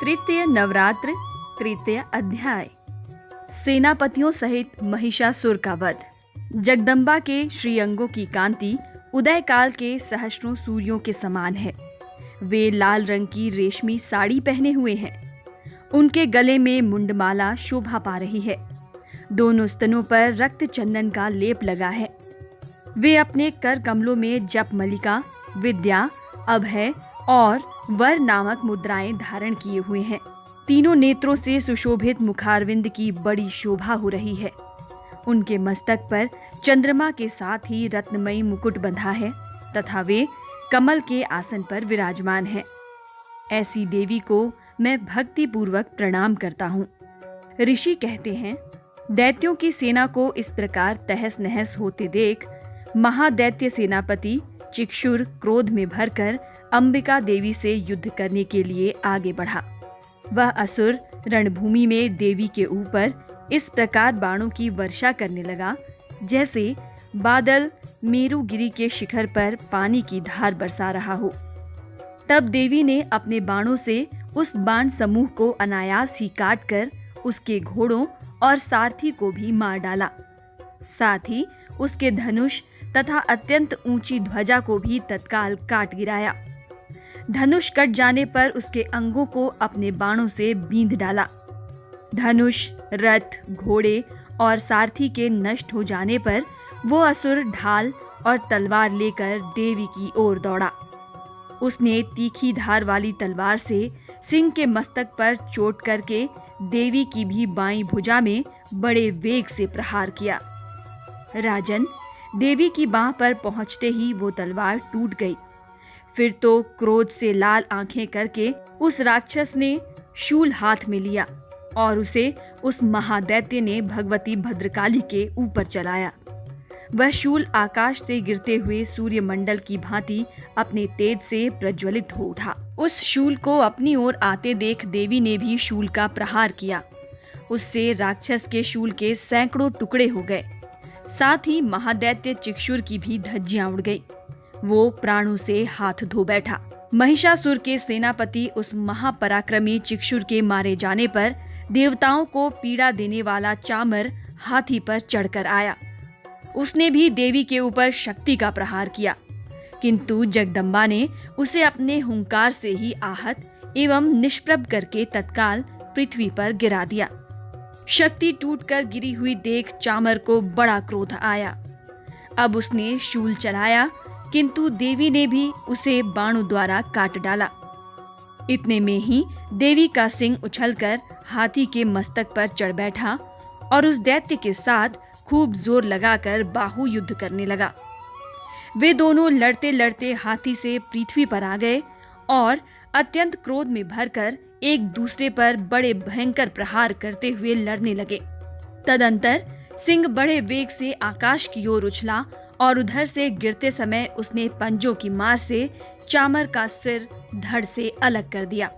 तृतीय नवरात्र तृतीय अध्याय। सेनापतियों सहित महिषासुर का वध। जगदम्बा के श्रीअंगों की कांति उदय काल के सहस्रों सूर्यों के समान है। वे लाल रंग की रेशमी साड़ी पहने हुए हैं। उनके गले में मुंडमाला शोभा पा रही है। दोनों स्तनों पर रक्त चंदन का लेप लगा है। वे अपने कर कमलों में जप मलिका, विद्या, अभय और वर नामक मुद्राएं धारण किए हुए हैं। तीनों नेत्रों से सुशोभित मुखारविंद की बड़ी शोभा हो रही है। उनके मस्तक पर चंद्रमा के साथ ही रत्नमयी मुकुट बंधा है तथा वे कमल के आसन पर विराजमान हैं। ऐसी देवी को मैं भक्ति पूर्वक प्रणाम करता हूँ। ऋषि कहते हैं, दैत्यों की सेना को इस प्रकार तहस नहस होते देख महादैत्य सेनापति चिक्षुर क्रोध में भरकर अंबिका देवी से युद्ध करने के लिए आगे बढ़ा। वह असुर रणभूमि में देवी के ऊपर इस प्रकार बाणों की वर्षा करने लगा जैसे बादल मेरुगिरी के शिखर पर पानी की धार बरसा रहा हो। तब देवी ने अपने बाणों से उस बाण समूह को अनायास ही काटकर उसके घोड़ों और सारथी को भी मार डाला। साथ ही उसके धनुष तथा अत्यंत ऊंची ध्वजा को भी तत्काल काट गिराया। धनुष कट जाने पर उसके अंगों को अपने बाणों से बींध डाला। धनुष, रथ, घोड़े और सारथी के नष्ट हो जाने पर वो असुर ढाल और तलवार लेकर देवी की ओर दौड़ा। उसने तीखी धार वाली तलवार से सिंह के मस्तक पर चोट करके देवी की भी बाईं भुजा में बड़े वेग से प्रहार किया। राजन, देवी की बाह पर पहुंचते ही वो तलवार टूट गई। फिर तो क्रोध से लाल आंखें करके उस राक्षस ने शूल हाथ में लिया और उसे उस महादैत्य ने भगवती भद्रकाली के ऊपर चलाया। वह शूल आकाश से गिरते हुए सूर्यमंडल की भांति अपने तेज से प्रज्वलित हो उठा। उस शूल को अपनी ओर आते देख देवी ने भी शूल का प्रहार किया। उससे राक्षस के शूल के सैकड़ों टुकड़े हो गए। साथ ही महादैत्य चिक्षुर की भी धज्जियां उड़ गई। वो प्राणों से हाथ धो बैठा। महिषासुर के सेनापति उस महापराक्रमी चिक्षुर के मारे जाने पर देवताओं को पीड़ा देने वाला चामर हाथी पर चढ़कर आया। उसने भी देवी के ऊपर शक्ति का प्रहार किया, किंतु जगदम्बा ने उसे अपने हुंकार से ही आहत एवं निष्प्रभ करके तत्काल पृथ्वी पर गिरा दिया। शक्ति टूटकर गिरी हुई देख चामर को बड़ा क्रोध आया। अब उसने शूल चलाया, किंतु देवी ने भी उसे बाणों द्वारा काट डाला। इतने में ही देवी का सिंह उछलकर हाथी के मस्तक पर चढ़ बैठा और उस दैत्य के साथ खूब जोर लगाकर बाहु युद्ध करने लगा। वे दोनों लड़ते लड़ते हाथी से पृथ्वी पर आ गए और अत्यंत क्रोध में भरकर एक दूसरे पर बड़े भयंकर प्रहार करते हुए लड़ने लगे। तदंतर सिंह बड़े वेग से आकाश की ओर उछला और उधर से गिरते समय उसने पंजों की मार से चामर का सिर धड़ से अलग कर दिया।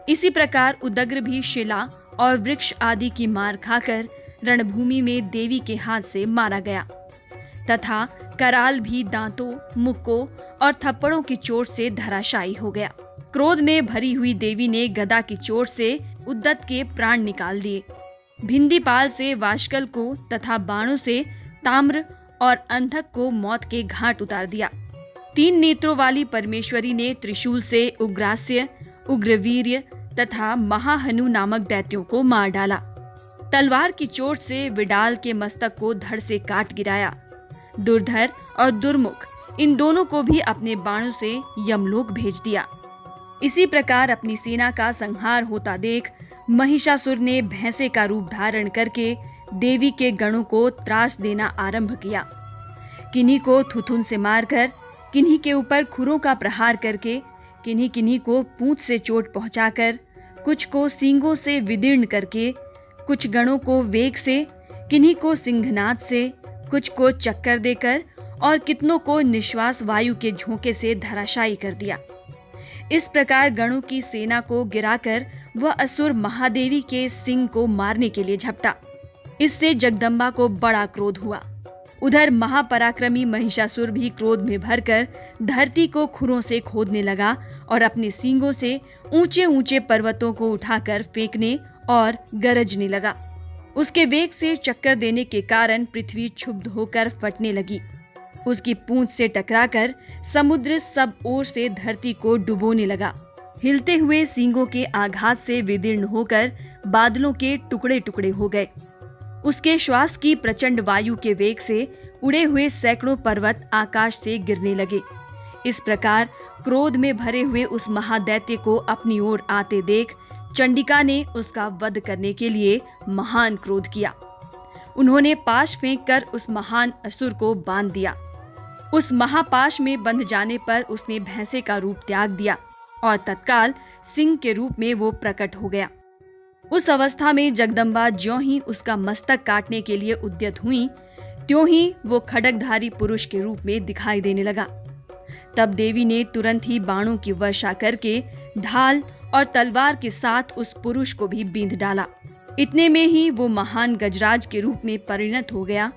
इसी प्रकार उदग्र भी शिला और वृक्ष आदि की मार खाकर रणभूमि में देवी के हाथ से मारा गया तथा कराल भी दांतों, मुक्कों और थप्पड़ों की चोट से धराशायी हो गया। क्रोध में भरी हुई देवी ने गदा की चोट से उद्दत के प्राण निकाल दिए। भिंदीपाल से वाशकल को तथा बाणों से ताम्र और अंधक को मौत के घाट उतार दिया। 3 नेत्रों वाली परमेश्वरी ने त्रिशूल से उग्रास्य, उग्रवीर्य तथा महाहनु नामक दैत्यों को मार डाला। तलवार की चोट से विडाल के मस्तक को धड़ से काट गिराया। दुर्धर और दुर्मुख इन दोनों को भी अपने बाणों से यमलोक भेज दिया। इसी प्रकार अपनी सेना का संहार होता देख महिषासुर ने भैंसे का रूप धारण करके देवी के गणों को त्रास देना आरंभ किया। किन्हीं को थुथुन से मारकर, किन्हीं के ऊपर खुरों का प्रहार करके, किन्हीं किन्हीं को पूंछ से चोट पहुंचाकर, कुछ को सींगों से विदीर्ण करके, कुछ गणों को वेग से, किन्हीं को सिंहनाद से, कुछ को चक्कर देकर और कितनों को निश्वास वायु के झोंके से धराशायी कर दिया। इस प्रकार गणों की सेना को गिराकर वह असुर महादेवी के सिंह को मारने के लिए झपटा। इससे जगदम्बा को बड़ा क्रोध हुआ। उधर महापराक्रमी महिषासुर भी क्रोध में भरकर धरती को खुरों से खोदने लगा और अपने सींगों से ऊंचे ऊंचे पर्वतों को उठाकर फेंकने और गरजने लगा। उसके वेग से चक्कर देने के कारण पृथ्वी क्षुब्ध होकर फटने लगी। उसकी पूंछ से टकराकर समुद्र सब ओर से धरती को डुबोने लगा। हिलते हुए सींगों के आघात से विदीर्ण होकर बादलों के टुकड़े टुकड़े हो गए। उसके श्वास की प्रचंड वायु के वेग से उड़े हुए सैकड़ों पर्वत आकाश से गिरने लगे। इस प्रकार क्रोध में भरे हुए उस महादैत्य को अपनी ओर आते देख चंडिका ने उसका वध करने के लिए महान क्रोध किया। उन्होंने पाश फेंककर उस महान असुर को बांध दिया। उस महापाश में बंध जाने पर उसने भैंसे का रूप त्याग दिया और तत्काल सिंह के रूप में वो प्रकट हो गया। उस अवस्था में जगदम्बा ज्यों ही उसका मस्तक काटने के लिए उद्यत हुई, त्यों ही वो खड्गधारी पुरुष के रूप में दिखाई देने लगा। तब देवी ने तुरंत ही बाणों की वर्षा करके ढाल और तलवार के साथ उस पुरुष को भी बींध डाला। इतने में ही वो महान गजराज के रूप में परिणत हो गया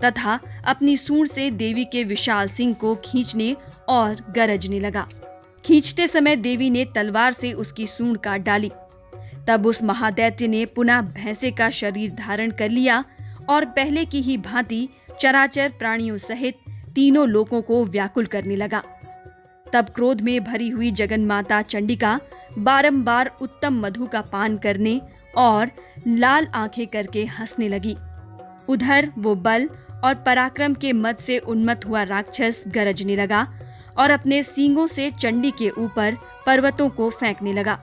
तथा अपनी सूंड से देवी के विशाल सिंह को खींचने और गरजने लगा। खींचते समय देवी ने तलवार से उसकी सूंड काट डाली। तब उस महादैत्य ने पुनः भैंसे का शरीर धारण कर लिया और पहले की ही भांति चराचर प्राणियों सहित तीनों लोकों को व्याकुल करने लगा। तब क्रोध में भरी हुई जगन्माता चंडिका बारंबार उत्तम मधु का पान करने और लाल आंखें करके हंसने लगी। उधर वो बल और पराक्रम के मद से उन्मत्त हुआ राक्षस गरजने लगा और अपने सींगों से चंडी के ऊपर पर्वतों को फेंकने लगा।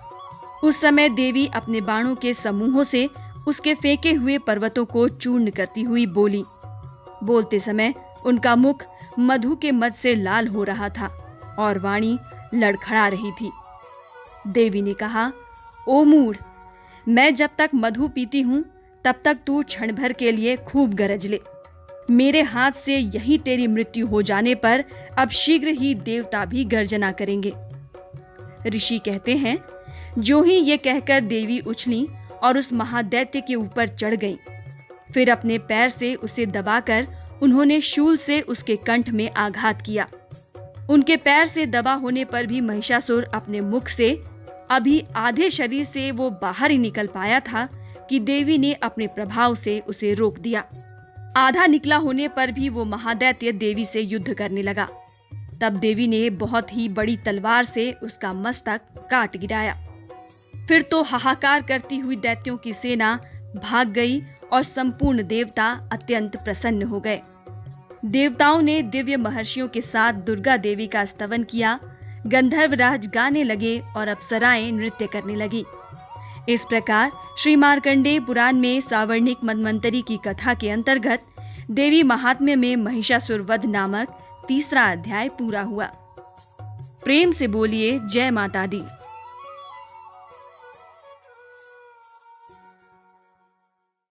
उस समय देवी अपने बाणों के समूहों से उसके फेंके हुए पर्वतों को चूर्ण करती हुई बोली। बोलते समय उनका मुख मधु के मद से लाल हो रहा था और वाणी लड़खड़ा रही थी। देवी ने कहा, ओ मूढ़, मैं जब तक मधु पीती हूँ तब तक तू क्षण भर के लिए खूब गरज ले। मेरे हाथ से यही तेरी मृत्यु हो जाने पर अब शीघ्र ही देवता भी गर्जना करेंगे। ऋषि कहते हैं, जो ही ये कहकर देवी उछली और उस महादैत्य के ऊपर चढ़ गईं। फिर अपने पैर से उसे दबाकर उन्होंने शूल से उसके कंठ में आघात किया। उनके पैर से दबा होने पर भी महिषासुर अपने मुख से अभी आधे शरीर से वो बाहर ही निकल पाया था कि देवी ने अपने प्रभाव से उसे रोक दिया। आधा निकला होने पर भी वो महादैत्य देवी से युद्ध करने लगा। तब देवी ने बहुत ही बड़ी तलवार से उसका मस्तक काट गिराया। फिर तो हाहाकार करती हुई दैत्यों की सेना भाग गई और संपूर्ण देवता अत्यंत प्रसन्न हो गए। देवताओं ने दिव्य महर्षियों के साथ दुर्गा देवी का स्तवन किया। गंधर्वराज गाने लगे और अप्सराएं नृत्य करने लगी। इस प्रकार श्री मार्कंडेय पुराण में सावर्णिक मन्वंतरी की कथा के अंतर्गत देवी महात्म्य में महिषासुर वध नामक तीसरा अध्याय पूरा हुआ। प्रेम से बोलिए जय माता दी।